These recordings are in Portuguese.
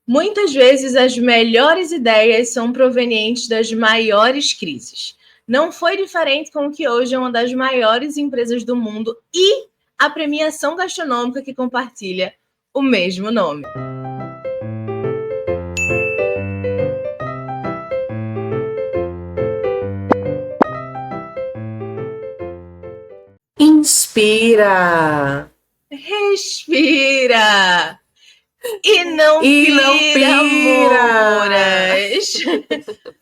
Muitas vezes as melhores ideias são provenientes das maiores crises. Não foi diferente com o que hoje é uma das maiores empresas do mundo e a premiação gastronômica que compartilha o mesmo nome. Inspira! Respira! E não pira, amoras!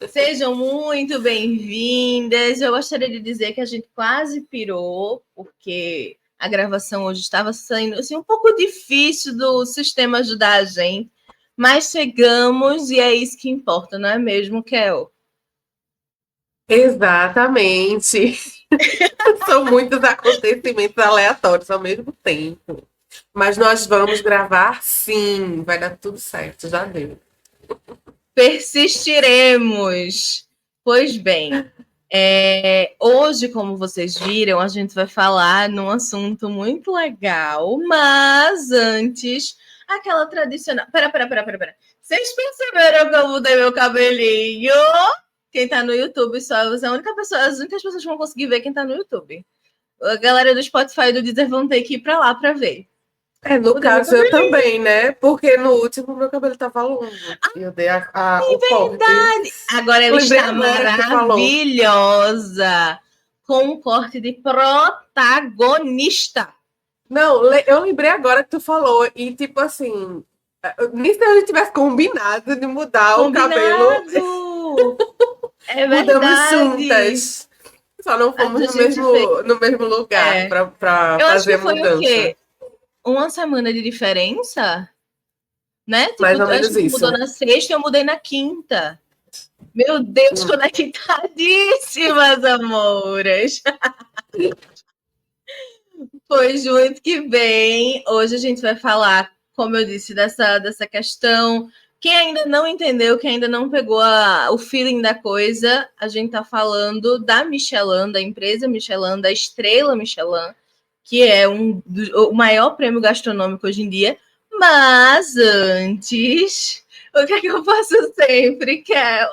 Sejam muito bem-vindas. Eu gostaria de dizer que a gente quase pirou, porque a gravação hoje estava saindo assim, um pouco difícil do sistema ajudar a gente, mas chegamos e é isso que importa, não é mesmo, Kel? Exatamente! São muitos acontecimentos aleatórios ao mesmo tempo. Mas nós vamos gravar sim, vai dar tudo certo, já deu. Persistiremos. Pois bem, hoje, como vocês viram, a gente vai falar num assunto muito legal, mas antes, aquela tradicional. Pera. Vocês perceberam que eu mudei meu cabelinho? Quem tá no YouTube só é a única pessoa, as únicas pessoas que vão conseguir ver quem tá no YouTube. A galera do Spotify e do Deezer vão ter que ir pra lá pra ver. No caso, eu também, né? Porque no último meu cabelo tava longo. E eu dei o corte. Verdade! Agora ela está maravilhosa, com um corte de protagonista. Não, eu lembrei agora que tu falou. E tipo assim, nem se a gente tivesse combinado de mudar o cabelo. É verdade. Mudamos juntas. Só não fomos no mesmo lugar para fazer a mudança. Foi o quê? Uma semana de diferença? Né? Tipo, Mais ou menos isso. Mudou na sexta, eu mudei na quinta. Meu Deus, conectadíssimas, amoras. Pois muito que bem. Hoje a gente vai falar, como eu disse, dessa questão. Quem ainda não entendeu, quem ainda não pegou o feeling da coisa, a gente tá falando da Michelin, da empresa Michelin, da estrela Michelin, que é o maior prêmio gastronômico hoje em dia. Mas antes, o que é que eu faço sempre, Kel?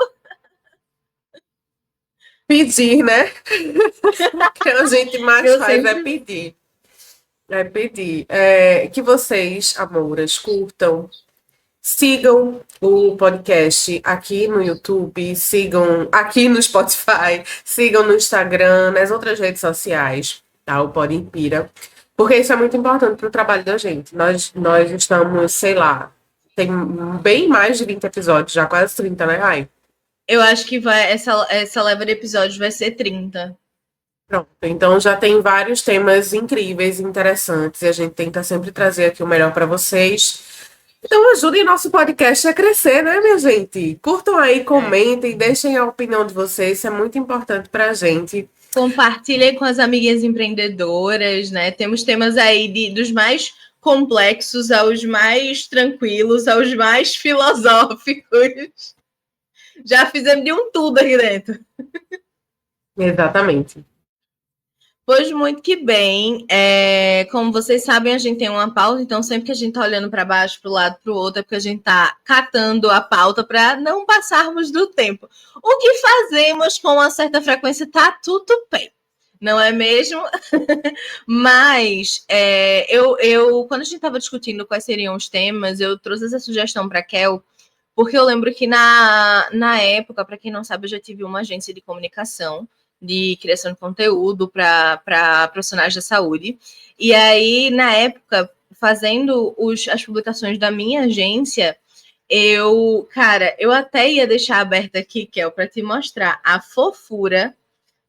Pedir, né? O que a gente mais faz é pedir. É pedir. Que vocês, amoras, curtam. Sigam o podcast aqui no YouTube, sigam aqui no Spotify, sigam no Instagram, nas outras redes sociais, tá? O Pod Inspira. Porque isso é muito importante para o trabalho da gente. Nós estamos, sei lá, tem bem mais de 20 episódios, já quase 30, né, Rai? Eu acho que essa leva de episódios vai ser 30. Pronto, então já tem vários temas incríveis e interessantes e a gente tenta sempre trazer aqui o melhor para vocês. Então ajudem nosso podcast a crescer, né, minha gente? Curtam aí, comentem, deixem a opinião de vocês, isso é muito importante pra gente. Compartilhem com as amiguinhas empreendedoras, né? Temos temas aí dos mais complexos aos mais tranquilos, aos mais filosóficos. Já fizemos de um tudo aqui dentro. Exatamente. Pois muito que bem. Como vocês sabem, a gente tem uma pauta, então sempre que a gente está olhando para baixo, para o lado, para o outro, é porque a gente está catando a pauta para não passarmos do tempo. O que fazemos com uma certa frequência está tudo bem, não é mesmo? Mas quando a gente estava discutindo quais seriam os temas, eu trouxe essa sugestão para a Kel, porque eu lembro que na época, para quem não sabe, eu já tive uma agência de comunicação de criação de conteúdo para profissionais da saúde. E aí, na época, fazendo as publicações da minha agência, eu até ia deixar aberta aqui, Kel, para te mostrar a fofura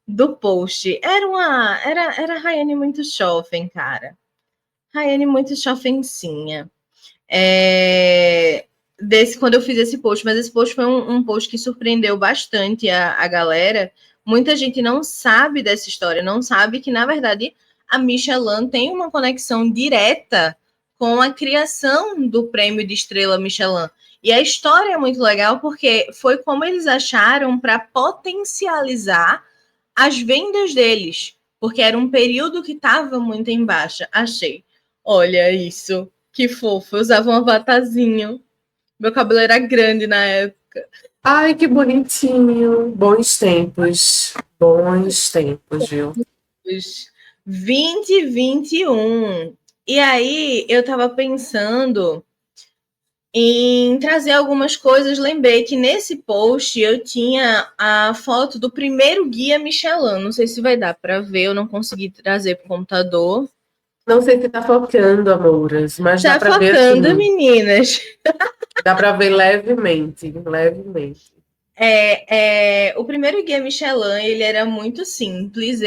do post. Era a Rayane muito jovem, cara. Rayane muito jovencinha. Quando eu fiz esse post, mas esse post foi um post que surpreendeu bastante a galera. Muita gente não sabe dessa história, não sabe que, na verdade, a Michelin tem uma conexão direta com a criação do prêmio de estrela Michelin. E a história é muito legal porque foi como eles acharam para potencializar as vendas deles, porque era um período que estava muito em baixa. Achei. Olha isso, que fofo, eu usava um avatarzinho. Meu cabelo era grande na época. Ai, que bonitinho. Bons tempos. Bons tempos, viu? 2021. E aí, eu tava pensando em trazer algumas coisas. Lembrei que nesse post eu tinha a foto do primeiro guia Michelin. Não sei se vai dar para ver, eu não consegui trazer para o computador. Não sei se tá focando, Amouras, mas Tá dá para ver focando, assim. meninas. Dá para ver levemente, levemente. O primeiro guia Michelin, ele era muito simples.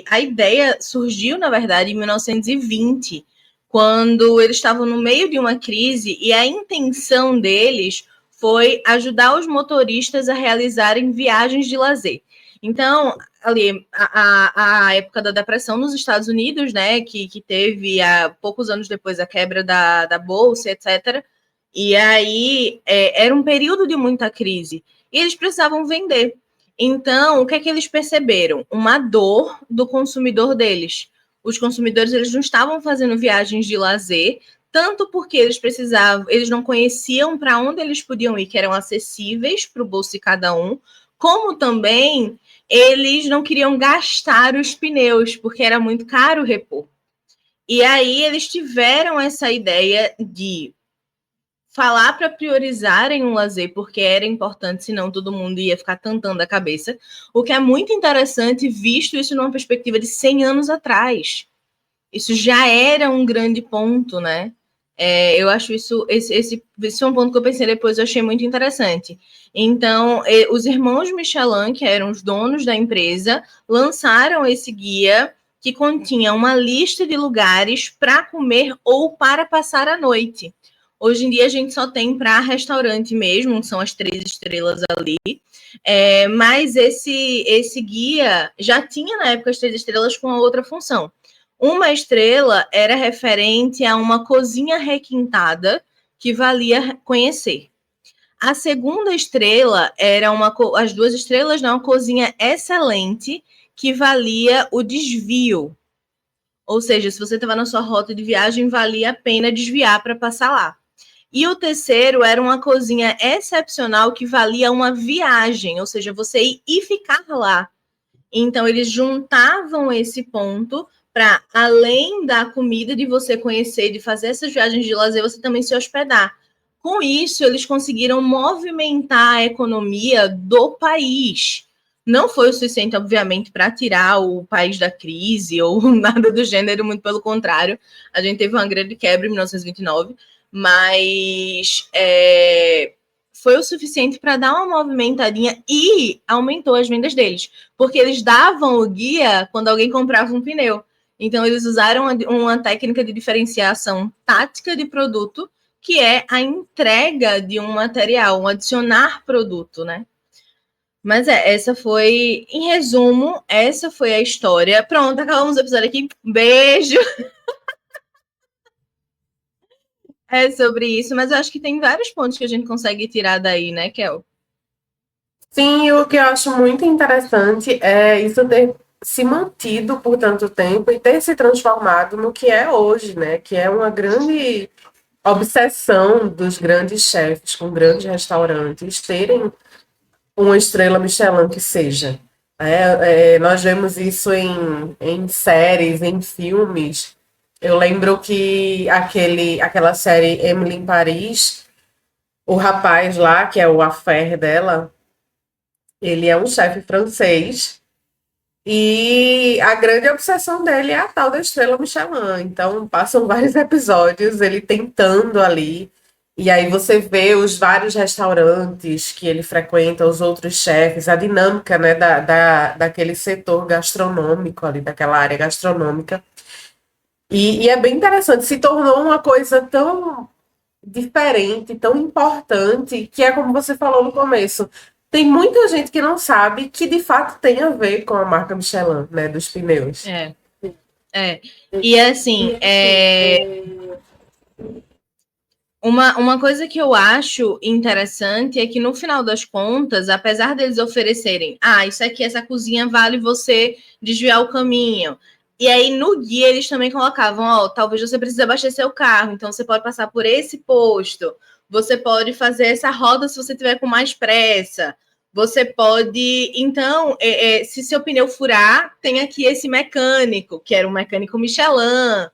A ideia surgiu, na verdade, em 1920, quando eles estavam no meio de uma crise e a intenção deles foi ajudar os motoristas a realizarem viagens de lazer. Então, ali, a época da depressão nos Estados Unidos, né, que teve há poucos anos depois a quebra da bolsa, etc. E aí era um período de muita crise e eles precisavam vender. Então, o que é que eles perceberam? Uma dor do consumidor deles. Os consumidores, eles não estavam fazendo viagens de lazer, tanto porque eles não conheciam para onde eles podiam ir, que eram acessíveis para o bolso de cada um, como também eles não queriam gastar os pneus, porque era muito caro repor. E aí eles tiveram essa ideia de falar para priorizarem um lazer, porque era importante, senão todo mundo ia ficar tantando a cabeça, o que é muito interessante, visto isso numa perspectiva de 100 anos atrás. Isso já era um grande ponto, né? Eu acho esse é um ponto que eu pensei depois, eu achei muito interessante. Então, os irmãos Michelin, que eram os donos da empresa, lançaram esse guia que continha uma lista de lugares para comer ou para passar a noite. Hoje em dia a gente só tem para restaurante mesmo, são as 3 estrelas ali. Mas esse guia já tinha na época as 3 estrelas com a outra função. Uma estrela era referente a uma cozinha requintada que valia conhecer. A segunda estrela era as 2 estrelas, uma cozinha excelente que valia o desvio. Ou seja, se você estava na sua rota de viagem, valia a pena desviar para passar lá. E o terceiro era uma cozinha excepcional que valia uma viagem, ou seja, você ir e ficar lá. Então, eles juntavam esse ponto para, além da comida, de você conhecer, de fazer essas viagens de lazer, você também se hospedar. Com isso, eles conseguiram movimentar a economia do país. Não foi o suficiente, obviamente, para tirar o país da crise ou nada do gênero, muito pelo contrário. A gente teve uma grande quebra em 1929, mas foi o suficiente para dar uma movimentadinha e aumentou as vendas deles, porque eles davam o guia quando alguém comprava um pneu. Então, eles usaram uma técnica de diferenciação tática de produto, que é a entrega de um material, um adicionar produto, né? Mas essa foi, em resumo, essa foi a história. Pronto, acabamos o episódio aqui. Beijo! Sobre isso, mas eu acho que tem vários pontos que a gente consegue tirar daí, né, Kel? Sim, o que eu acho muito interessante é isso ter se mantido por tanto tempo e ter se transformado no que é hoje, né? Que é uma grande obsessão dos grandes chefes com grandes restaurantes terem uma estrela Michelin que seja. Nós vemos isso em séries, em filmes. Eu lembro que aquela série Emily em Paris, o rapaz lá, que é o affair dela, ele é um chefe francês e a grande obsessão dele é a tal da estrela Michelin. Então, passam vários episódios ele tentando ali. E aí você vê os vários restaurantes que ele frequenta, os outros chefes, a dinâmica, né, daquele setor gastronômico ali, daquela área gastronômica. E é bem interessante, se tornou uma coisa tão diferente, tão importante, que é como você falou no começo. Tem muita gente que não sabe que de fato tem a ver com a marca Michelin, né, dos pneus. E assim, uma coisa que eu acho interessante é que no final das contas, apesar deles oferecerem, isso aqui, essa cozinha vale você desviar o caminho. E aí no guia eles também colocavam, talvez você precise abastecer o carro, então você pode passar por esse posto. Você pode fazer essa roda se você tiver com mais pressa. Você pode, então, se seu pneu furar, tem aqui esse mecânico, que era um mecânico Michelin,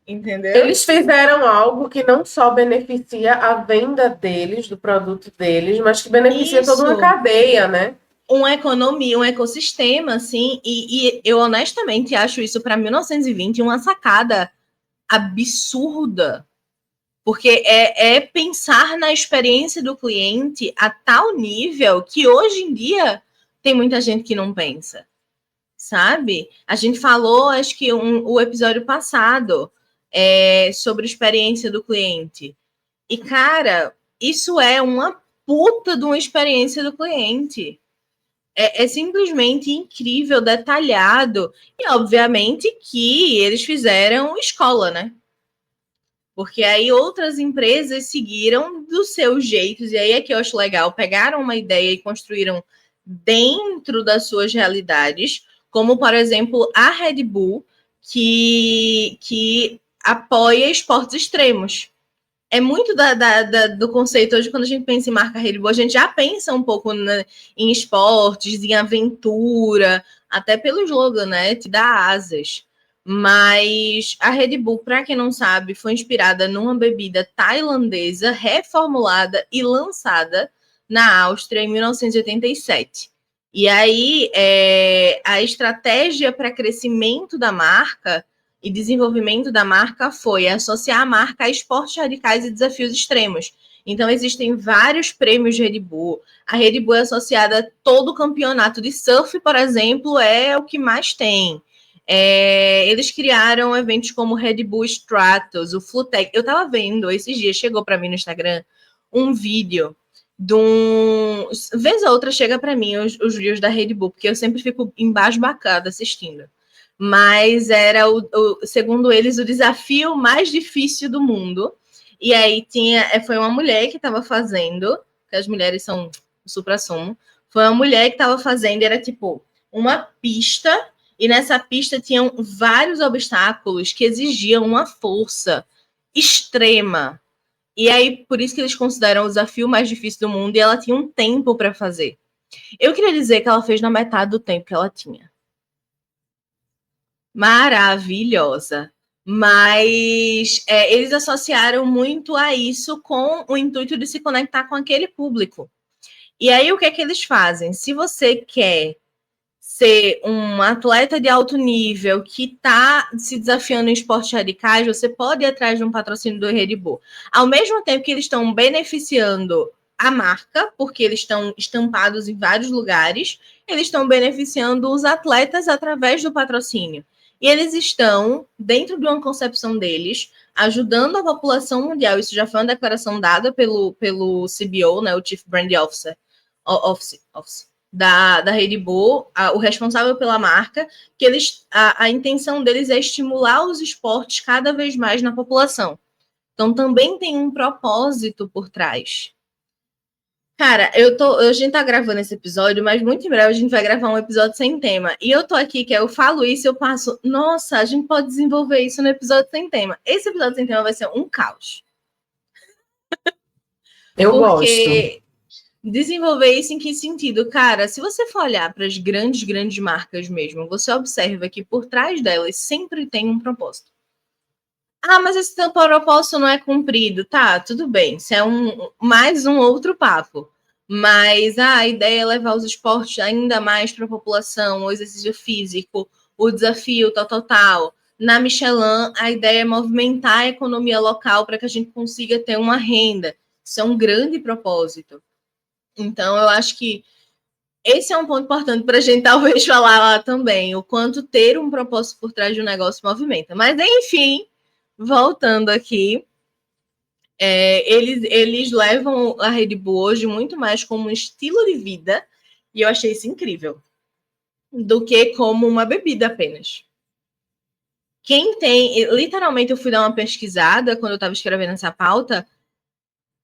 entendeu? Eles fizeram algo que não só beneficia a venda deles, do produto deles, mas que beneficia toda uma cadeia, né? Uma economia, um ecossistema, assim, e eu honestamente acho isso para 1920 uma sacada absurda, porque é pensar na experiência do cliente a tal nível que hoje em dia tem muita gente que não pensa, sabe? A gente falou, acho que o episódio passado sobre a experiência do cliente. E, cara, isso é uma puta de uma experiência do cliente. É simplesmente incrível, detalhado. E, obviamente, que eles fizeram escola, né? Porque aí outras empresas seguiram dos seus jeitos, e aí é que eu acho legal, pegaram uma ideia e construíram dentro das suas realidades, como, por exemplo, a Red Bull, que apoia esportes extremos. É muito do conceito hoje, quando a gente pensa em marca Red Bull, a gente já pensa um pouco em esportes, em aventura, até pelo slogan, né? Te dá asas. Mas a Red Bull, para quem não sabe, foi inspirada numa bebida tailandesa reformulada e lançada na Áustria em 1987. E aí, a estratégia para crescimento da marca e desenvolvimento da marca foi associar a marca a esportes radicais e desafios extremos. Então, existem vários prêmios de Red Bull. A Red Bull é associada a todo o campeonato de surf, por exemplo, é o que mais tem. Eles criaram eventos como Red Bull Stratos, o Flutec. Eu estava vendo esses dias, chegou para mim no Instagram um vídeo de um. Vez ou outra chega para mim os vídeos da Red Bull, porque eu sempre fico embasbacada assistindo. Mas era, segundo eles, o desafio mais difícil do mundo. E aí foi uma mulher que estava fazendo, que as mulheres são o supra-sumo, foi uma mulher que estava fazendo, era tipo uma pista, e nessa pista tinham vários obstáculos que exigiam uma força extrema. E aí, por isso que eles consideram o desafio mais difícil do mundo, e ela tinha um tempo para fazer. Eu queria dizer que ela fez na metade do tempo que ela tinha. Maravilhosa. Mas eles associaram muito a isso com o intuito de se conectar com aquele público. E aí, o que é que eles fazem? Se você quer ser um atleta de alto nível que está se desafiando em esportes radicais, você pode ir atrás de um patrocínio do Red Bull. Ao mesmo tempo que eles estão beneficiando a marca, porque eles estão estampados em vários lugares, eles estão beneficiando os atletas através do patrocínio. E eles estão, dentro de uma concepção deles, ajudando a população mundial. Isso já foi uma declaração dada pelo CBO, né, o Chief Brand Officer, da Red Bull, o responsável pela marca, que a intenção deles é estimular os esportes cada vez mais na população. Então, também tem um propósito por trás. Cara, a gente tá gravando esse episódio, mas muito em breve a gente vai gravar um episódio sem tema. E eu tô aqui, que eu falo isso, eu passo, nossa, a gente pode desenvolver isso no episódio sem tema. Esse episódio sem tema vai ser um caos. Eu gosto. Desenvolver isso em que sentido? Cara, se você for olhar para as grandes marcas mesmo, você observa que por trás delas sempre tem um propósito. Ah, mas esse teu propósito não é cumprido. Tá, tudo bem. Isso é mais um outro papo. Mas a ideia é levar os esportes ainda mais para a população, o exercício físico, o desafio, tal. Na Michelin, a ideia é movimentar a economia local para que a gente consiga ter uma renda. Isso é um grande propósito. Então, eu acho que esse é um ponto importante para a gente talvez falar lá também, o quanto ter um propósito por trás de um negócio movimenta. Mas, enfim, voltando aqui, eles levam a Red Bull hoje muito mais como um estilo de vida, e eu achei isso incrível, do que como uma bebida apenas. Quem tem... Literalmente, eu fui dar uma pesquisada quando eu estava escrevendo essa pauta,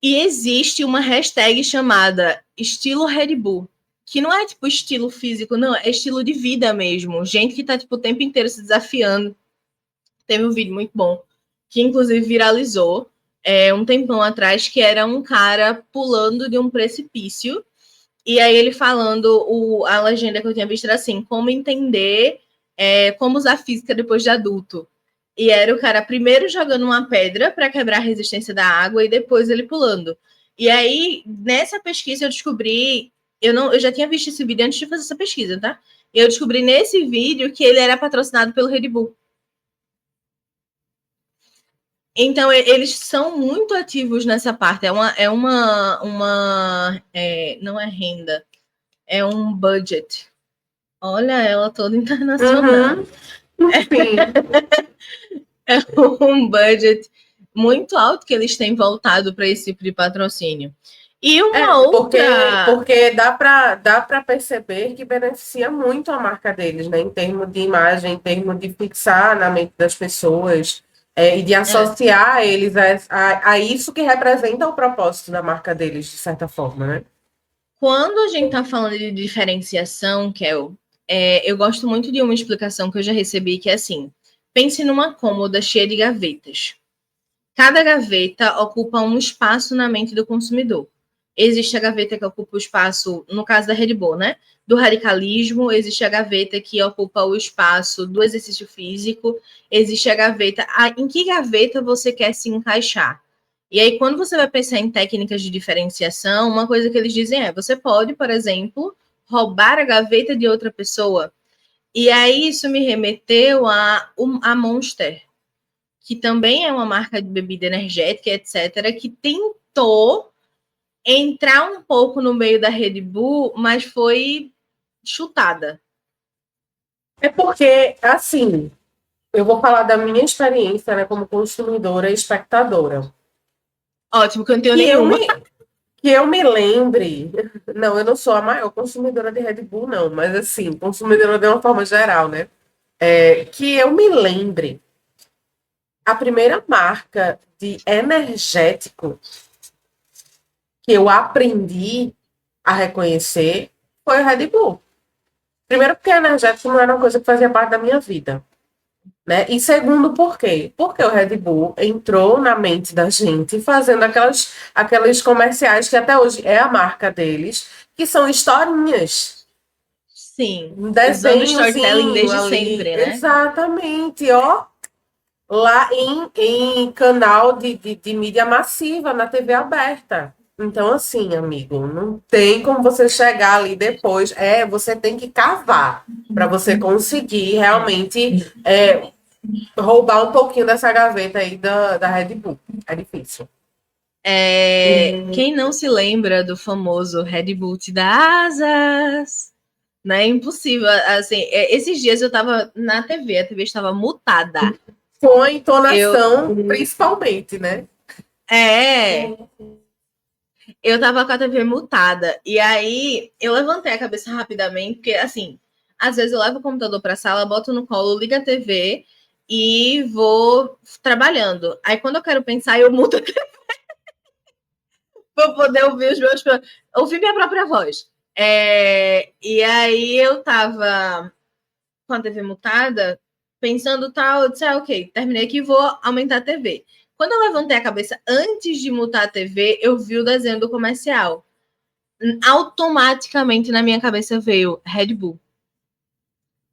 e existe uma hashtag chamada estilo Red Bull, que não é tipo estilo físico, não, é estilo de vida mesmo. Gente que tá tipo o tempo inteiro se desafiando. Teve um vídeo muito bom, que inclusive viralizou, um tempão atrás, que era um cara pulando de um precipício. E aí ele falando, a legenda que eu tinha visto era assim, como entender como usar física depois de adulto. E era o cara primeiro jogando uma pedra para quebrar a resistência da água e depois ele pulando. E aí, nessa pesquisa, eu descobri. Eu já tinha visto esse vídeo antes de fazer essa pesquisa, tá? Eu descobri nesse vídeo que ele era patrocinado pelo Red Bull. Então, eles são muito ativos nessa parte. Não é renda, é um budget. Olha ela toda internacional. É um budget muito alto que eles têm voltado para esse tipo de patrocínio. E uma outra... Porque dá para perceber que beneficia muito a marca deles, né? Em termos de imagem, em termos de fixar na mente das pessoas e de associar eles a isso que representa o propósito da marca deles, de certa forma, né? Quando a gente está falando de diferenciação, Kel, eu gosto muito de uma explicação que eu já recebi, que é assim, pense numa cômoda cheia de gavetas. Cada gaveta ocupa um espaço na mente do consumidor. Existe a gaveta que ocupa o espaço, no caso da Red Bull, né? Do radicalismo, existe a gaveta que ocupa o espaço do exercício físico, existe a gaveta. Em que gaveta você quer se encaixar? E aí, quando você vai pensar em técnicas de diferenciação, uma coisa que eles dizem você pode, por exemplo, roubar a gaveta de outra pessoa. E aí, isso me remeteu a Monster, que também é uma marca de bebida energética, etc., que tentou entrar um pouco no meio da Red Bull, mas foi chutada. É porque, assim, eu vou falar da minha experiência, né, como consumidora e espectadora. Ótimo, que eu não tenho nenhuma. Que eu me lembre... Não, eu não sou a maior consumidora de Red Bull, não. Mas, assim, consumidora de uma forma geral, né? Que eu me lembre, a primeira marca de energético que eu aprendi a reconhecer foi o Red Bull. Primeiro porque energético não era uma coisa que fazia parte da minha vida. Né? E segundo, por quê? Porque o Red Bull entrou na mente da gente fazendo aqueles comerciais que até hoje é a marca deles, que são historinhas. Sim, Um desenho storytelling desde ali. sempre, né? Exatamente, ó. Lá em canal de mídia massiva, na TV aberta. Então, assim, amigo, não tem como você chegar ali depois. Você tem que cavar para você conseguir realmente roubar um pouquinho dessa gaveta aí da Red Bull. É difícil. Quem não se lembra do famoso Red Bull te dá asas? Não é impossível. Assim, esses dias eu tava na TV, a TV estava mutada. Com a entonação, principalmente, né? Eu tava com a TV mutada. E aí eu levantei a cabeça rapidamente, porque assim, às vezes eu levo o computador pra sala, boto no colo, ligo a TV e vou trabalhando. Aí quando eu quero pensar, eu mudo a TV pra poder ouvir ouvir minha própria voz. E aí eu tava com a TV mutada, pensando tal, eu disse, ok, terminei aqui, vou aumentar a TV. Quando eu levantei a cabeça antes de mutar a TV, eu vi o desenho do comercial. Automaticamente na minha cabeça veio Red Bull.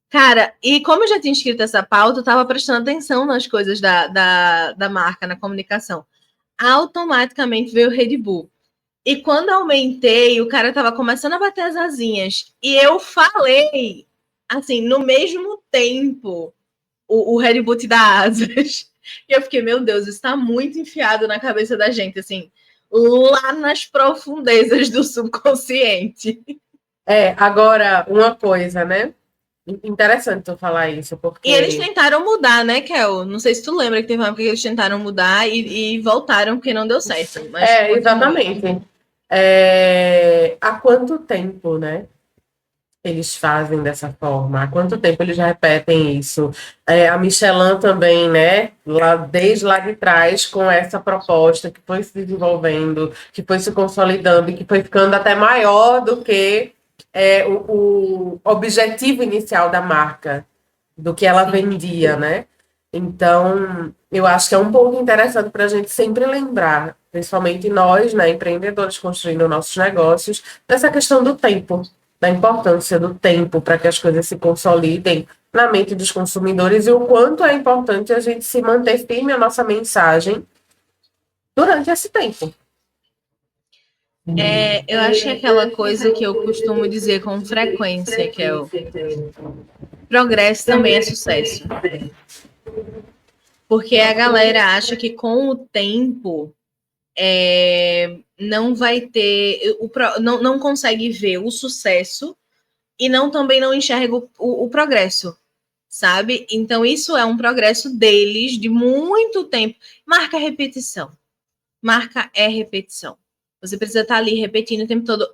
Cara, e como eu já tinha escrito essa pauta, eu tava prestando atenção nas coisas da marca, na comunicação. Automaticamente veio Red Bull. E quando eu aumentei, o cara tava começando a bater as asinhas. E eu falei, assim, no mesmo tempo, o Red Bull te dá asas. E eu fiquei, meu Deus, isso tá muito enfiado na cabeça da gente, assim, lá nas profundezas do subconsciente. Agora, uma coisa, né? Interessante tu falar isso, porque... E eles tentaram mudar, né, Kel? Não sei se tu lembra que teve uma época que eles tentaram mudar e voltaram porque não deu certo. Mas exatamente. Há quanto tempo, né? Eles fazem dessa forma? Há quanto tempo eles repetem isso? A Michelin também, né? Desde lá de trás, com essa proposta que foi se desenvolvendo, que foi se consolidando e que foi ficando até maior do que o objetivo inicial da marca, do que ela vendia, né? Então, Eu acho que é um ponto interessante para a gente sempre lembrar, principalmente nós, né, empreendedores construindo nossos negócios, dessa questão do tempo, da importância do tempo para que as coisas se consolidem na mente dos consumidores e o quanto é importante a gente se manter firme a nossa mensagem durante esse tempo. Eu acho que aquela coisa que eu costumo dizer com frequência, que é o progresso também é sucesso. Porque a galera acha que com o tempo não vai ter, não consegue ver o sucesso e também não enxerga o progresso, sabe? Então isso é um progresso deles de muito tempo. Marca repetição. Marca é repetição. Você precisa estar ali repetindo o tempo todo.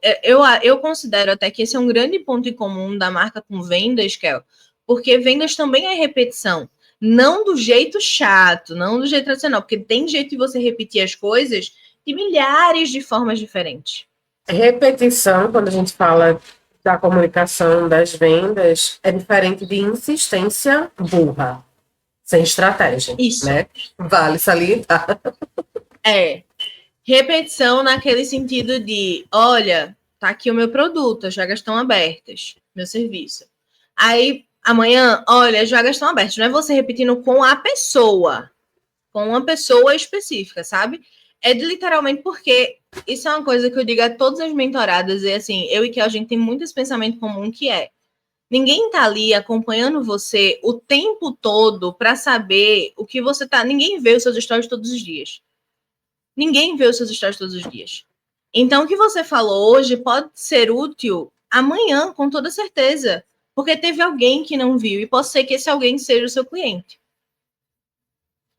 Eu considero até que esse é um grande ponto em comum da marca com vendas, Kel, porque vendas também é repetição. Não do jeito chato, não do jeito tradicional, porque tem jeito de você repetir as coisas de milhares de formas diferentes. Repetição, quando a gente fala da comunicação, das vendas, é diferente de insistência burra, sem estratégia. Isso. Né? Vale salientar. Repetição naquele sentido de, olha, tá aqui o meu produto, as vagas estão abertas, meu serviço. Aí, amanhã, olha, as vagas estão abertas. Não é você repetindo com a pessoa, com uma pessoa específica, sabe? É literalmente porque isso é uma coisa que eu digo a todas as mentoradas, e assim, eu e que a gente tem muito esse pensamento comum que é, ninguém tá ali acompanhando você o tempo todo para saber o que você tá, ninguém vê os seus stories todos os dias. Ninguém vê os seus stories todos os dias. Então, o que você falou hoje pode ser útil amanhã, com toda certeza. Porque teve alguém que não viu. E pode ser que esse alguém seja o seu cliente.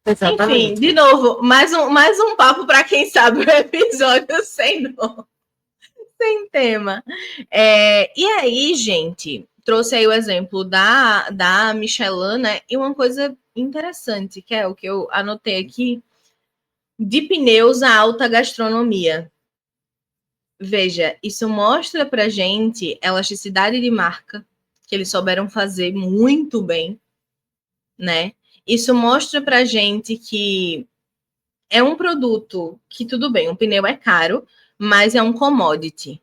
Exatamente. Enfim, de novo, mais um papo para quem sabe o episódio sem nome, sem tema. E aí, gente, trouxe aí o exemplo da Michelin, né? E uma coisa interessante, que é o que eu anotei aqui, de pneus à alta gastronomia. Veja, isso mostra pra gente elasticidade de marca, que eles souberam fazer muito bem, né? Isso mostra pra gente que é um produto que, tudo bem, um pneu é caro, mas é um commodity.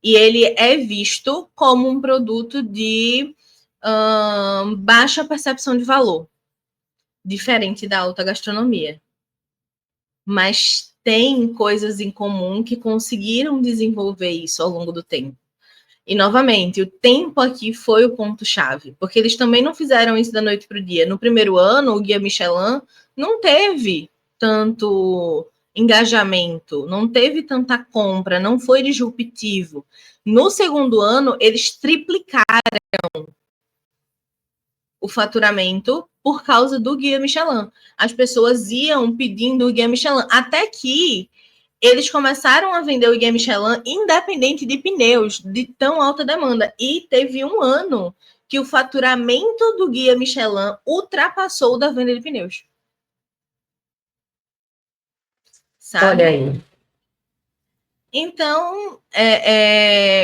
E ele é visto como um produto de baixa percepção de valor, diferente da alta gastronomia. Mas tem coisas em comum que conseguiram desenvolver isso ao longo do tempo. E, novamente, o tempo aqui foi o ponto-chave, porque eles também não fizeram isso da noite para o dia. No primeiro ano, o Guia Michelin não teve tanto engajamento, não teve tanta compra, não foi disruptivo. No segundo ano, eles triplicaram o faturamento por causa do Guia Michelin. As pessoas iam pedindo o Guia Michelin, até que eles começaram a vender o Guia Michelin independente de pneus, de tão alta demanda. E teve um ano que o faturamento do Guia Michelin ultrapassou o da venda de pneus. Sabe? Olha aí. Então,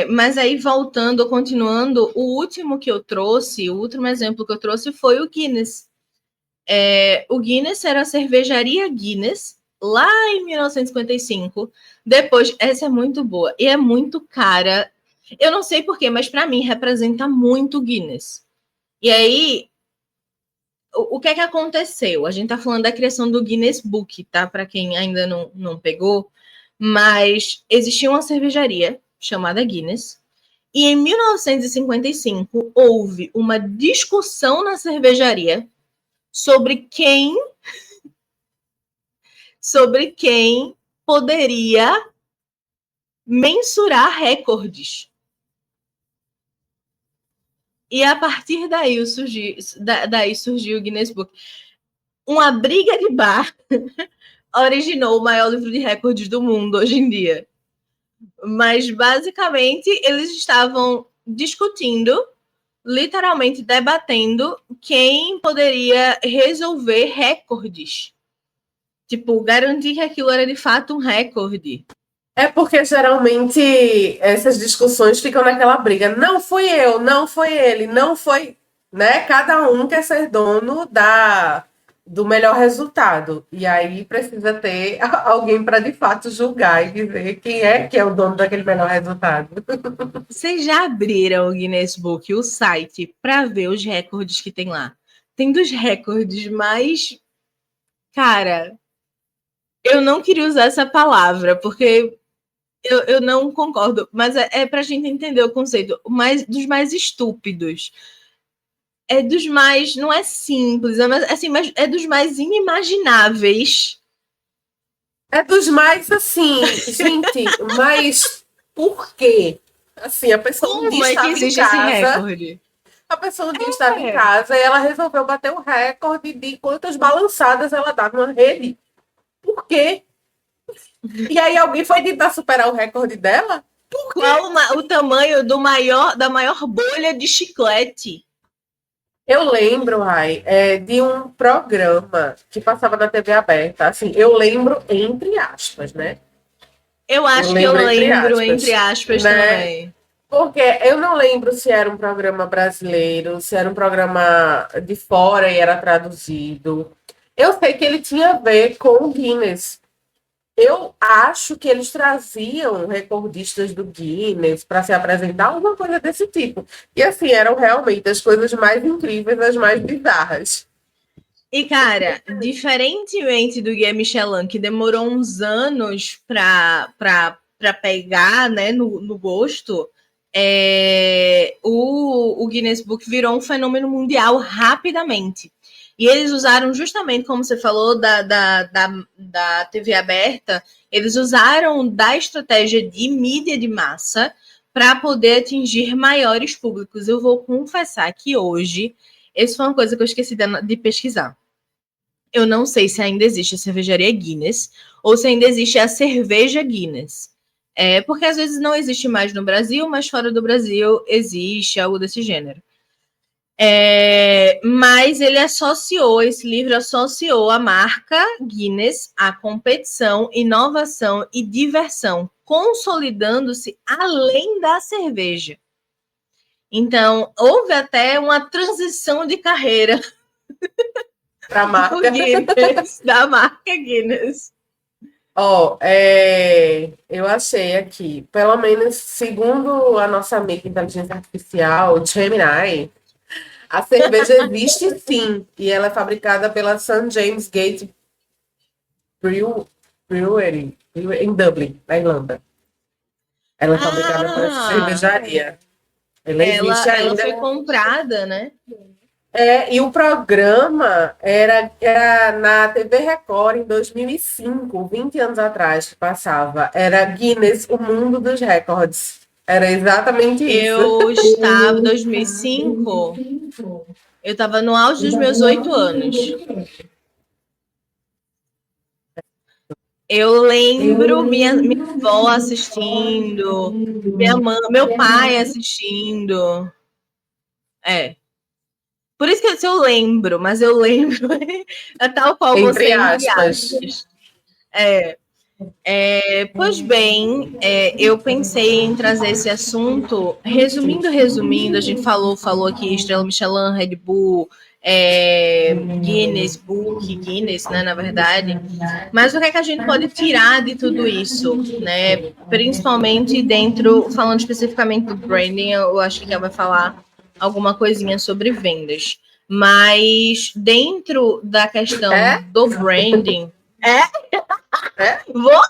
mas aí voltando, continuando, o último que eu trouxe, o último exemplo que eu trouxe foi o Guinness. O Guinness era a cervejaria Guinness, lá em 1955. Depois, essa é muito boa e é muito cara. Eu não sei porquê, mas para mim representa muito Guinness. E aí, o que é que aconteceu? A gente tá falando da criação do Guinness Book, tá? Para quem ainda não pegou. Mas existia uma cervejaria chamada Guinness. E em 1955 houve uma discussão na cervejaria sobre quem poderia mensurar recordes. E a partir daí surgiu o Guinness Book. Uma briga de bar originou o maior livro de recordes do mundo hoje em dia. Mas, basicamente, eles estavam discutindo, literalmente debatendo, quem poderia resolver recordes. Tipo, garantir que aquilo era de fato um recorde. É porque geralmente essas discussões ficam naquela briga. Não fui eu, não foi ele, não foi, né? Cada um quer ser dono do melhor resultado. E aí precisa ter alguém para de fato julgar e dizer quem é que é o dono daquele melhor resultado. Vocês já abriram o Guinness Book, o site, para ver os recordes que tem lá? Tem dos recordes mais. Cara, eu não queria usar essa palavra, porque eu não concordo, mas é para a gente entender o conceito. Dos mais estúpidos. É dos mais. Não é simples, mas é dos mais inimagináveis. É dos mais assim, gente, mas por quê? Assim, a pessoa um dia Como é que estava em existe esse casa. recorde? A pessoa um dia estava em casa e ela resolveu bater o recorde de quantas balançadas ela dá numa rede. Por quê? E aí alguém foi tentar superar o recorde dela? Qual o tamanho da maior bolha de chiclete? Eu lembro, Rai, de um programa que passava na TV aberta. Assim, eu lembro entre aspas, né? Eu acho que eu lembro entre aspas né? também. Porque eu não lembro se era um programa brasileiro, se era um programa de fora e era traduzido. Eu sei que ele tinha a ver com o Guinness. Eu acho que eles traziam recordistas do Guinness para se apresentar, alguma coisa desse tipo. E assim, eram realmente as coisas mais incríveis, as mais bizarras. E, cara, diferentemente do Guia Michelin, que demorou uns anos para pegar, né, no gosto, o Guinness Book virou um fenômeno mundial rapidamente. E eles usaram justamente, como você falou, da TV aberta, eles usaram da estratégia de mídia de massa para poder atingir maiores públicos. Eu vou confessar que hoje, isso foi uma coisa que eu esqueci de pesquisar. Eu não sei se ainda existe a cervejaria Guinness ou se ainda existe a cerveja Guinness. Porque às vezes não existe mais no Brasil, mas fora do Brasil existe algo desse gênero. Mas esse livro associou a marca Guinness à competição, inovação e diversão, consolidando-se além da cerveja. Então, houve até uma transição de carreira Para a marca Guinness, da marca Guinness. Ó, eu achei aqui, pelo menos segundo a nossa amiga inteligência artificial, Gemini, a cerveja existe sim, e ela é fabricada pela St. James Gate Brewery, em Dublin, na Irlanda. Ela é fabricada por essa cervejaria. Ela existe Ela ainda. foi comprada, né? E o programa era na TV Record em 2005, 20 anos atrás, que passava. Era Guinness, o mundo dos recordes. Era exatamente isso. Eu estava em 2005, eu estava no auge dos meus 8 anos. Eu lembro minha avó assistindo, meu pai assistindo. Por isso que eu lembro, mas eu lembro é tal qual Entre você, aspas. entre aspas. Pois bem, eu pensei em trazer esse assunto, resumindo, a gente falou aqui Estrela Michelin, Red Bull, Guinness Book, Guinness, né, na verdade. Mas o que é que a gente pode tirar de tudo isso, né? Principalmente falando especificamente do branding, eu acho que ela vai falar alguma coisinha sobre vendas. Mas dentro da questão do branding, vou.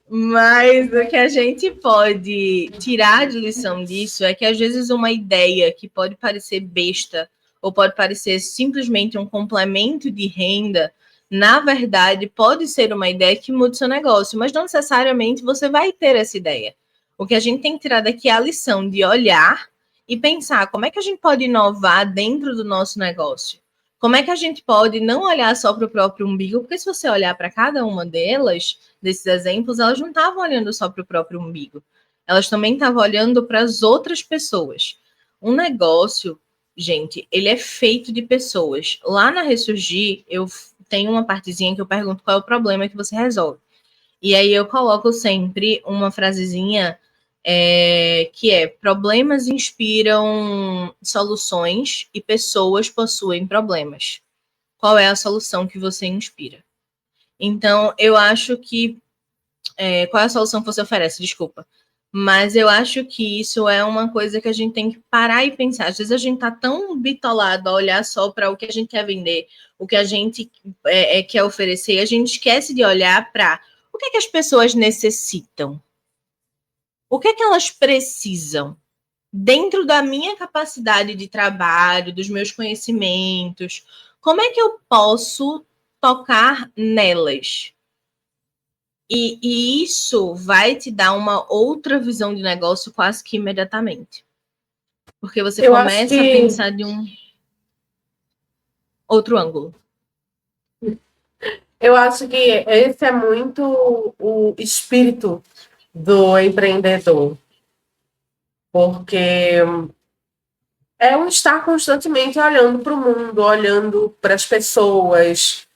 Mas o que a gente pode tirar de lição disso é que às vezes uma ideia que pode parecer besta ou pode parecer simplesmente um complemento de renda, na verdade pode ser uma ideia que muda o seu negócio, mas não necessariamente você vai ter essa ideia. O que a gente tem que tirar daqui é a lição de olhar e pensar como é que a gente pode inovar dentro do nosso negócio. Como é que a gente pode não olhar só para o próprio umbigo, porque se você olhar para cada uma desses exemplos, elas não estavam olhando só para o próprio umbigo. Elas também estavam olhando para as outras pessoas. Um negócio, gente, ele é feito de pessoas. Lá na Ressurgir, eu tenho uma partezinha que eu pergunto qual é o problema que você resolve. E aí eu coloco sempre uma frasezinha que é: problemas inspiram soluções e pessoas possuem problemas. qual é a solução que você inspira. Então, eu acho que... qual é a solução que você oferece? Desculpa. Mas eu acho que isso é uma coisa que a gente tem que parar e pensar. Às vezes a gente está tão bitolado a olhar só para o que a gente quer vender, o que a gente quer oferecer, a gente esquece de olhar para o que é que as pessoas necessitam. O que é que elas precisam? Dentro da minha capacidade de trabalho, dos meus conhecimentos, como é que eu posso tocar nelas? E isso vai te dar uma outra visão de negócio quase que imediatamente. Porque você começa a pensar de um outro ângulo. Eu acho que esse é muito o espírito do empreendedor. Porque é um estar constantemente olhando para o mundo, olhando para as pessoas,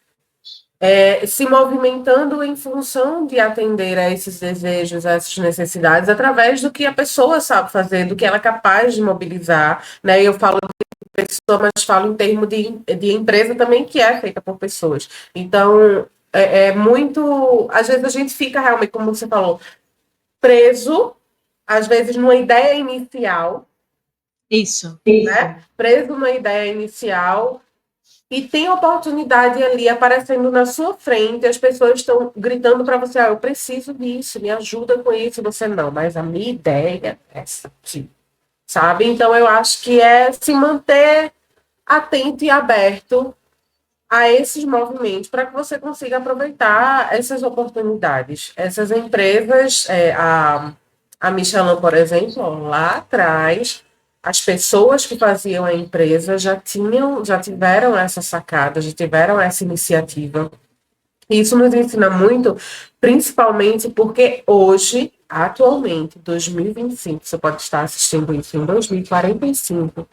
se movimentando em função de atender a esses desejos, a essas necessidades, através do que a pessoa sabe fazer, do que ela é capaz de mobilizar. Né? Eu falo de pessoa, mas falo em termos de empresa também, que é feita por pessoas. Então, é muito... Às vezes a gente fica realmente, como você falou, preso, às vezes, numa ideia inicial. Isso. Né? Preso numa ideia inicial... E tem oportunidade ali aparecendo na sua frente, as pessoas estão gritando para você, eu preciso disso, me ajuda com isso, você não, mas a minha ideia é essa aqui, sabe? Então eu acho que é se manter atento e aberto a esses movimentos para que você consiga aproveitar essas oportunidades. Essas empresas, a Michelin, por exemplo, lá atrás... As pessoas que faziam a empresa já tiveram essa sacada, já tiveram essa iniciativa. E isso nos ensina muito, principalmente porque hoje, atualmente, 2025, você pode estar assistindo isso em 2045,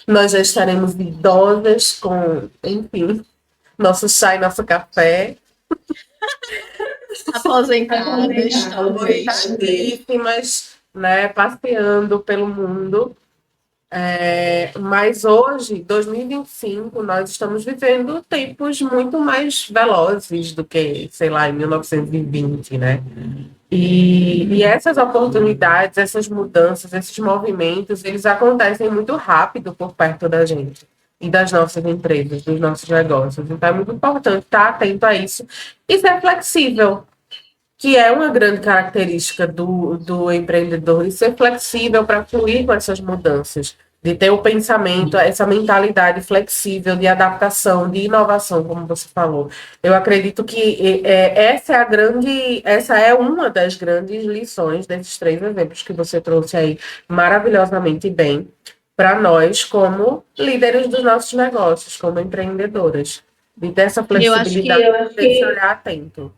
nós já estaremos idosas com, enfim, nosso chá e nosso café. Aposentadas, talvez. Né, passeando pelo mundo. Mas hoje, 2025, nós estamos vivendo tempos muito mais velozes do que, sei lá, em 1920, né? E essas oportunidades, essas mudanças, esses movimentos, eles acontecem muito rápido por perto da gente e das nossas empresas, dos nossos negócios. Então, é muito importante estar atento a isso e ser flexível, que é uma grande característica do empreendedor, e ser flexível para fluir com essas mudanças, de ter o pensamento, essa mentalidade flexível de adaptação, de inovação, como você falou. Eu acredito que essa é uma das grandes lições desses 3 exemplos que você trouxe aí maravilhosamente bem para nós como líderes dos nossos negócios, como empreendedoras. De ter essa flexibilidade, desse olhar atento.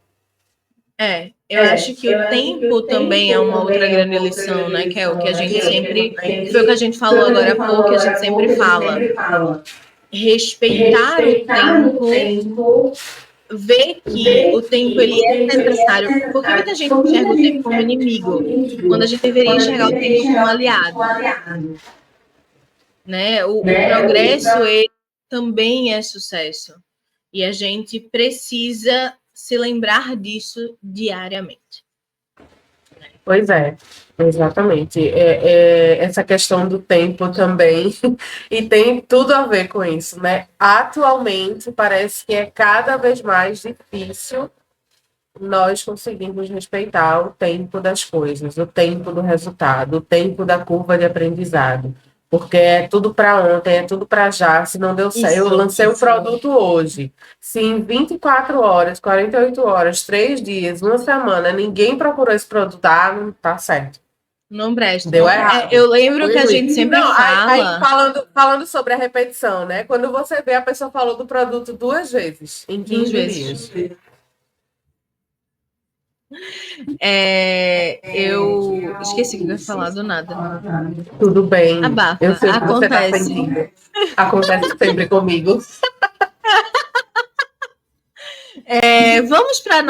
Eu acho que o tempo também é uma outra grande lição, né? Que é o que a gente sempre... Que foi o que a gente falou agora há pouco, que a gente sempre fala. Respeitar o tempo, ver que o tempo ele é necessário. Porque muita gente enxerga o tempo como inimigo, quando a gente deveria enxergar o tempo como aliado. Né? O progresso ele também é sucesso. E a gente precisa se lembrar disso diariamente. Pois é, exatamente. Essa questão do tempo também, e tem tudo a ver com isso, né? Atualmente, parece que é cada vez mais difícil nós conseguirmos respeitar o tempo das coisas, o tempo do resultado, o tempo da curva de aprendizado. Porque é tudo para ontem, é tudo para já. Se não deu certo, eu lancei o produto hoje. Se em 24 horas, 48 horas, 3 dias, uma semana, ninguém procurou esse produto, não tá certo. Não presta. Deu errado. Eu lembro que a gente sempre fala... Aí, falando sobre a repetição, né? Quando você vê, a pessoa falou do produto 2 vezes, em 15 dias. Eu esqueci que eu ia falar do nada. Tudo bem. Abafa. Eu sei que Acontece. você tá sentindo. Acontece sempre comigo. Vamos para a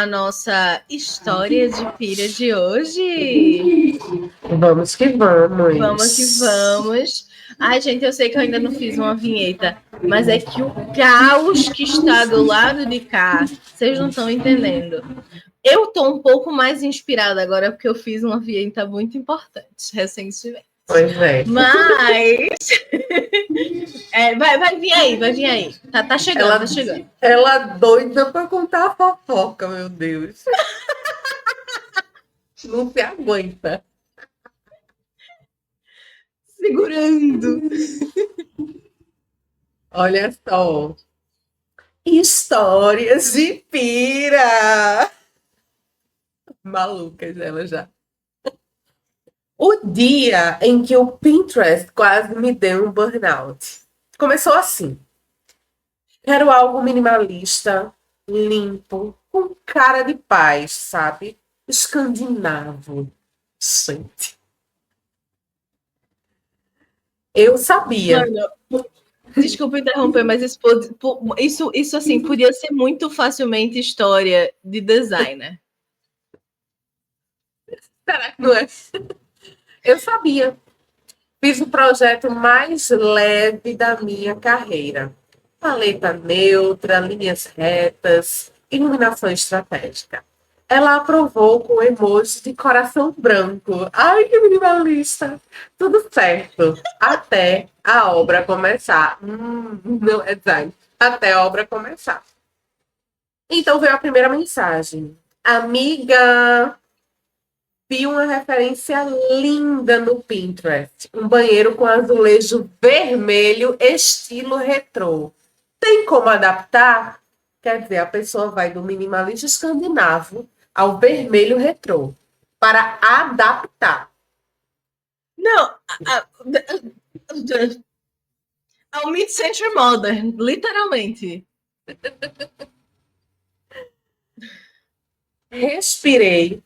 nossa história de pira de hoje. Vamos que vamos. Vamos que vamos. Ai, gente, eu sei que eu ainda não fiz uma vinheta, mas é que o caos que está do lado de cá, vocês não estão entendendo. Eu tô um pouco mais inspirada agora porque eu fiz uma vinheta muito importante recentemente. Pois é. Mas vai vir aí, vai vir aí. Tá chegando, tá chegando. Ela doida pra contar a fofoca, meu Deus. Não se aguenta. Segurando. Olha só. Histórias de pira. Malucas ela já. O dia em que o Pinterest quase me deu um burnout. Começou assim. Quero algo minimalista, limpo, com cara de paz, sabe? Escandinavo. Gente. Eu sabia. Mano, desculpa interromper, mas isso assim, podia ser muito facilmente história de designer. Será que não é? Eu sabia. Fiz o projeto mais leve da minha carreira. Paleta neutra, linhas retas, iluminação estratégica. Ela aprovou com emoji de coração branco. Ai, que minimalista! Tudo certo. Até a obra começar. Não é design. Até a obra começar. Então veio a primeira mensagem. Amiga, vi uma referência linda no Pinterest. Um banheiro com azulejo vermelho, estilo retrô. Tem como adaptar? Quer dizer, a pessoa vai do minimalista escandinavo ao vermelho retrô para adaptar. Não, ao mid-century modern, literalmente. Respirei,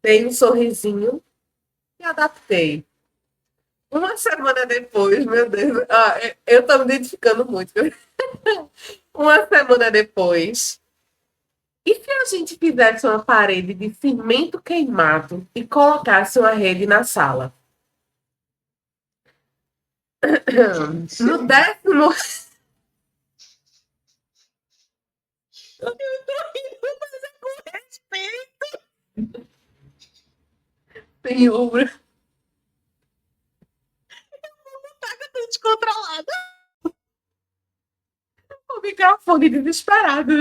dei um sorrisinho e adaptei. Uma semana depois, meu Deus, eu estou me identificando muito. Uma semana depois, e se a gente fizesse uma parede de cimento queimado e colocasse uma rede na sala? No décimo. Eu tô rindo, mas é com respeito. Tem obra. Eu vou botar que eu tô descontrolada. O microfone desesperado.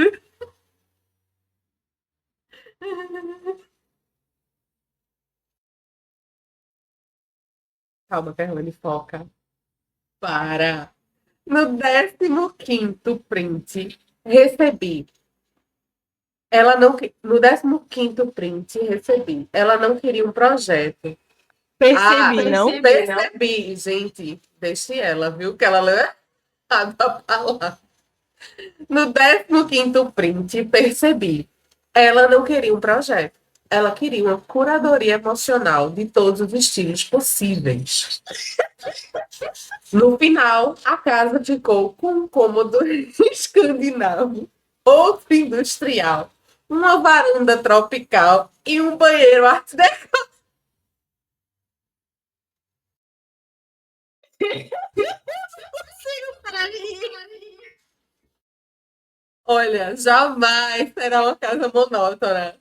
Calma, Perlane, foca. Para. No 15º print, recebi. Ela não, no 15º print, recebi. Ela não queria um projeto. Percebi, não? Percebi, gente. Deixe ela, viu? Que ela leu errado a palavra. No 15º print, percebi. Ela não queria um projeto. Ela queria uma curadoria emocional de todos os estilos possíveis. No final, a casa ficou com um cômodo escandinavo, outro industrial, uma varanda tropical e um banheiro art deco. Olha, jamais será uma casa monótona.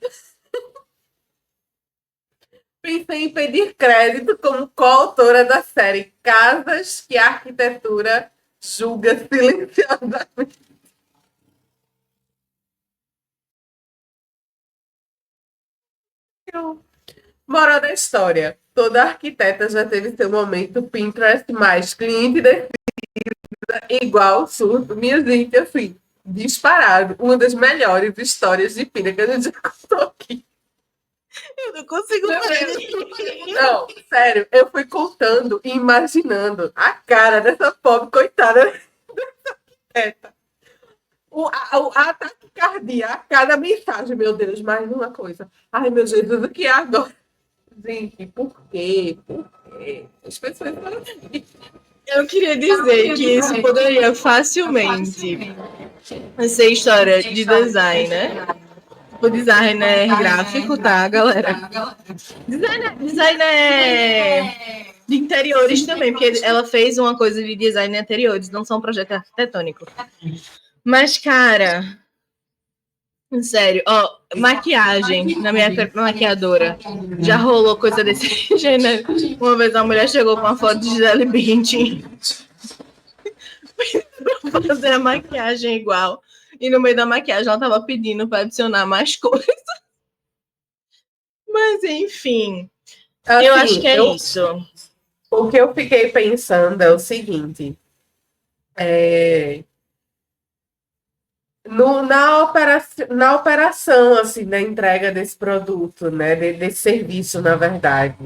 Pensei em pedir crédito como coautora da série Casas que a Arquitetura Julga Silenciosamente. Moral da história. Toda arquiteta já teve seu momento Pinterest mais cliente definida igual surto. Minha gente, assim, disparado. Uma das melhores histórias de pira que a gente já contou aqui. Eu não consigo Não, sério, eu fui contando e imaginando a cara dessa pobre coitada dessa arquiteta. O ataque cardíaco, cada mensagem, meu Deus, mais uma coisa. Ai, meu Jesus, o que é agora? Gente, por quê? Por quê? As pessoas falam assim. Eu queria dizer que isso poderia facilmente ser história de design, né? O designer gráfico, tá, galera? Designer De interiores também, porque ela fez uma coisa de design em interiores, não só um projeto arquitetônico. Mas, cara, sério, ó, maquiagem na minha maquiadora. Já rolou coisa desse gênero. Uma vez a mulher chegou com uma foto de Gisele Bündchen pra fazer a maquiagem igual. E no meio da maquiagem ela tava pedindo para adicionar mais coisas. Mas, enfim, assim, eu acho que é isso. O que eu fiquei pensando é o seguinte. Na operação, assim, da entrega desse produto, né? Desse serviço, na verdade.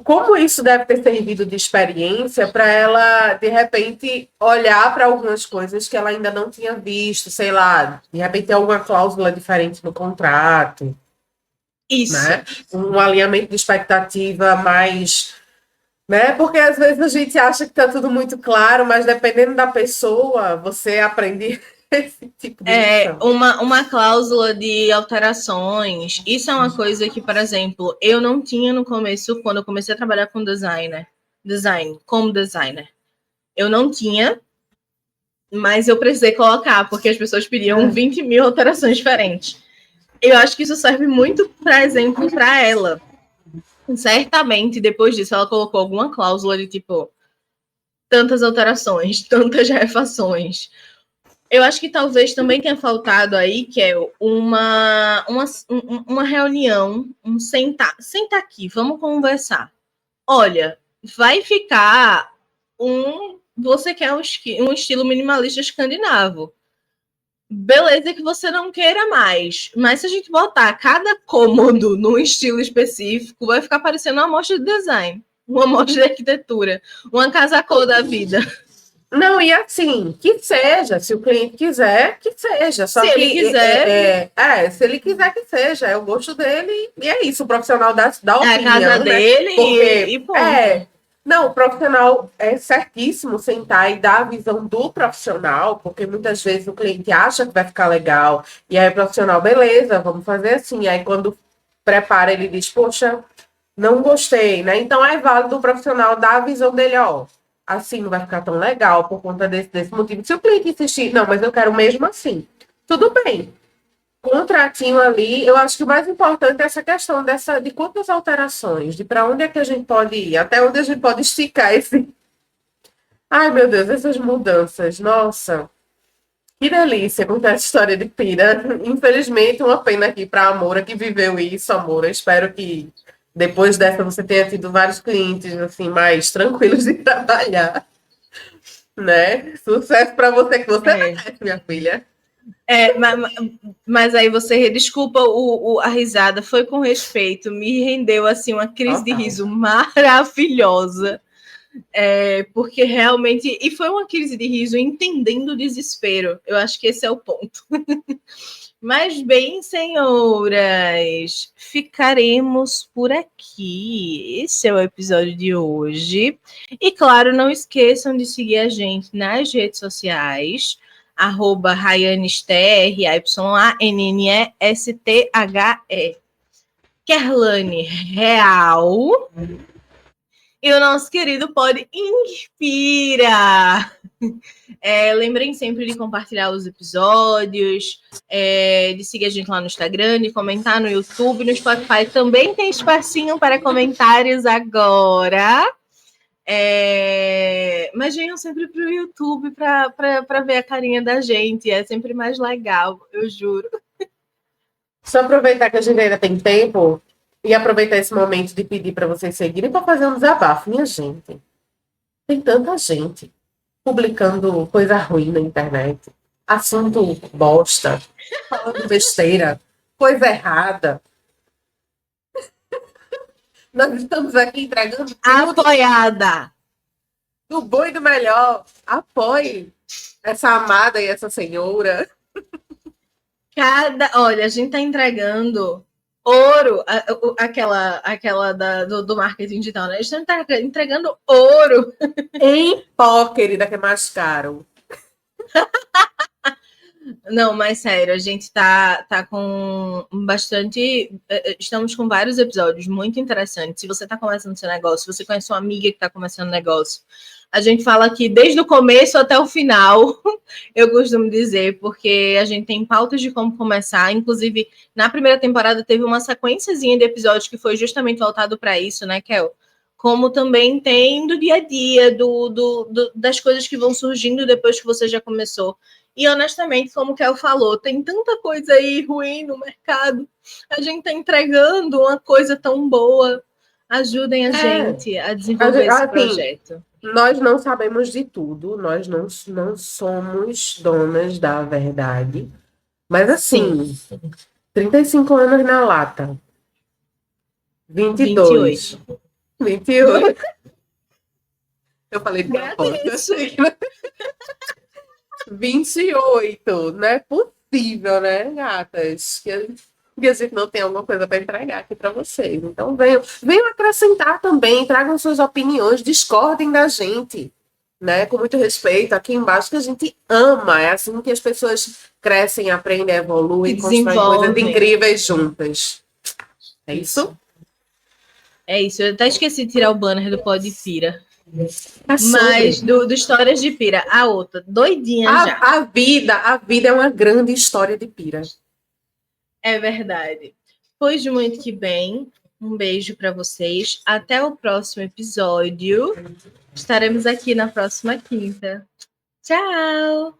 Como isso deve ter servido de experiência para ela, de repente, olhar para algumas coisas que ela ainda não tinha visto, sei lá, de repente ter alguma cláusula diferente no contrato. Isso. Né? Um alinhamento de expectativa mais. Né? Porque às vezes a gente acha que está tudo muito claro, mas dependendo da pessoa, você aprende esse tipo de lição. Uma cláusula de alterações. Isso é uma coisa que, por exemplo, eu não tinha no começo, quando eu comecei a trabalhar com como designer. Eu não tinha, mas eu precisei colocar, porque as pessoas pediam 20 mil alterações diferentes. Eu acho que isso serve muito, por exemplo, para ela. Certamente, depois disso, ela colocou alguma cláusula de tipo tantas alterações, tantas refações. Eu acho que talvez também tenha faltado aí, que é uma reunião, senta aqui, vamos conversar. Olha, vai ficar você quer um estilo minimalista escandinavo. Beleza que você não queira mais, mas se a gente botar cada cômodo num estilo específico, vai ficar parecendo uma amostra de design, uma amostra de arquitetura, uma casa cor da vida. Não, e assim, que seja, se o cliente quiser, que seja. Só se que ele quiser. se ele quiser que seja, é o gosto dele, e é isso, o profissional dá opinião. É a casa dele, porque, e ponto. Não, o profissional é certíssimo sentar e dar a visão do profissional, porque muitas vezes o cliente acha que vai ficar legal, e aí o profissional, beleza, vamos fazer assim. Aí quando prepara, ele diz, poxa, não gostei, né? Então é válido o profissional dar a visão dele, ó, assim não vai ficar tão legal por conta desse motivo. Se o cliente insistir, não, mas eu quero mesmo assim, tudo bem. Contratinho ali, eu acho que o mais importante é essa questão de quantas alterações, de para onde é que a gente pode ir, até onde a gente pode esticar esse. Ai, meu Deus, essas mudanças, nossa, que delícia contar essa história de Pira. Infelizmente, uma pena aqui para a Amora que viveu isso, Amora. Espero que depois dessa você tenha tido vários clientes assim mais tranquilos de trabalhar, né? Sucesso para você que você merece, minha filha. Mas aí você, desculpa a risada, foi com respeito, me rendeu assim uma crise de riso maravilhosa, porque realmente, e foi uma crise de riso entendendo o desespero, eu acho que esse é o ponto. Mas bem, senhoras, ficaremos por aqui. Esse é o episódio de hoje. E claro, não esqueçam de seguir a gente nas redes sociais, @RaianeSthe, RyanneSthe. Kerlane Real. E o nosso querido Pod Inspira. Lembrem sempre de compartilhar os episódios, de seguir a gente lá no Instagram, de comentar no YouTube, no Spotify também tem espacinho para comentários agora. Mas venham sempre para o YouTube para ver a carinha da gente, é sempre mais legal, eu juro. Só aproveitar que a gente ainda tem tempo e aproveitar esse momento de pedir para vocês seguirem para fazer um desabafo, minha gente. Tem tanta gente publicando coisa ruim na internet, assunto bosta, falando besteira, coisa errada. Nós estamos aqui entregando tudo. Apoiada. Do bom e do melhor. Apoie essa amada e essa senhora. Olha, a gente tá entregando ouro, aquela do marketing digital, né? A gente tá entregando ouro. Em pó, querida, que é mais caro. Não, mas sério, a gente tá com bastante. Estamos com vários episódios muito interessantes. Se você está começando seu negócio, se você conhece uma amiga que está começando negócio, a gente fala aqui desde o começo até o final, eu costumo dizer, porque a gente tem pautas de como começar. Inclusive, na primeira temporada teve uma sequenciazinha de episódios que foi justamente voltado para isso, né, Kel? Como também tem do dia a dia, das coisas que vão surgindo depois que você já começou. E honestamente, como o Kel falou, tem tanta coisa aí ruim no mercado. A gente está entregando uma coisa tão boa. Ajudem a gente a desenvolver esse projeto. Nós não sabemos de tudo, nós não somos donas da verdade. Mas assim, sim. 35 anos na lata. 22. 28. Eu falei de propósito. 28. Não é possível, né, gatas? Que a gente não tem alguma coisa para entregar aqui para vocês. Então venham acrescentar também, tragam suas opiniões, discordem da gente, né? Com muito respeito, aqui embaixo, que a gente ama. É assim que as pessoas crescem, aprendem, evoluem, constroem coisas incríveis juntas. É isso? É isso. Eu até esqueci de tirar o banner do Pod Pira. Mas do Histórias de Pira, a outra, doidinha já. A vida é uma grande história de pira. É verdade. Pois muito que bem. Um beijo para vocês. Até o próximo episódio. Estaremos aqui na próxima quinta. Tchau!